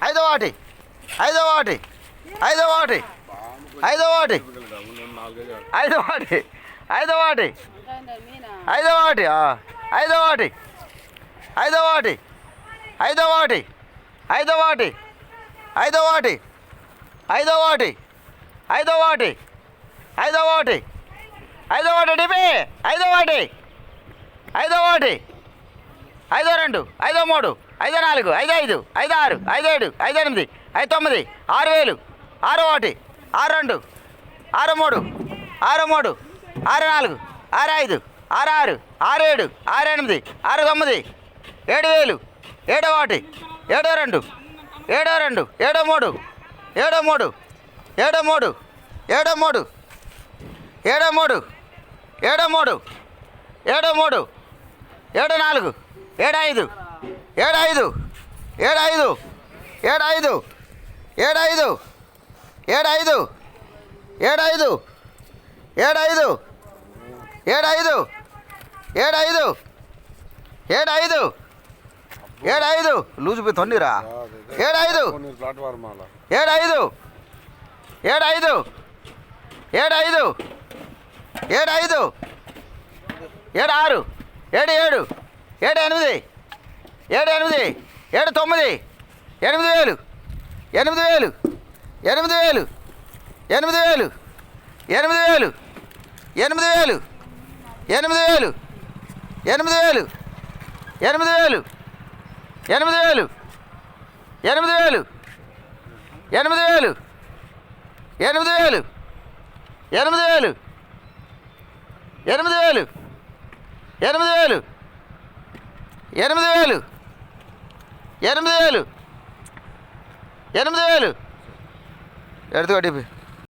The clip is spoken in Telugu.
ఐదో ఒకటి ఐదో ఒకటి ఐదో ఒకటి ఐదో ఒకటి ఐదో ఒకటి ఐదో ఒకటి ఐదో ఒకటి ఐదో ఒకటి ఐదో ఒకటి ఐదో ఒకటి ఐదో ఒకటి ఐదో ఒకటి ఐదో ఒకటి ఐదో ఒకటి ఐదో ఒకటి ఐదో ఒకటి డిపి ఐదో ఒకటి ఐదో ఒకటి ఐదో రెండు ఐదో మూడు ఐదో నాలుగు ఐదో ఐదు ఐదో ఆరు ఐదో ఏడు ఐదో ఎనిమిది ఐదు తొమ్మిది 6000 ఆరు ఒకటి ఆరు రెండు ఆరు మూడు ఆరు మూడు ఆరు నాలుగు ఆరు ఐదు ఆరు ఆరు ఆరు ఏడు ఆరు ఎనిమిది ఆరు తొమ్మిది 7000 ఏడో ఒకటి ఏడో రెండు ఏడో రెండు ఏడో మూడు ఏడో మూడు ఏడో మూడు ఏడో మూడు ఏడో మూడు ఏడో మూడు ఏడో మూడు ఏడో నాలుగు ఏడు ఐదు ఏడు ఐదు ఏడు ఐదు ఏడు ఐదు ఏడు ఐదు ఏడు ఐదు ఏడు ఐదు ఏడు ఐదు ఏడు ఐదు ఏడు ఐదు ఏడు ఐదు ఏడు ఐదు లూజు పోయి తొండిరా ఏడు ఐదు ఏడు ఐదు ఏడు ఐదు ఏడు ఐదు ఏడు ఐదు ఏడు ఆరు ఏడు ఏడు ఏడు ఎనిమిది ఏడు ఎనిమిది ఏడు తొమ్మిది 8000 8000 8000 8000 8000 8000 8000 8000 8000 8000 8000 8000 8000 8000 8000 8000 8000 8000 8000 ఎడుతు కట్టి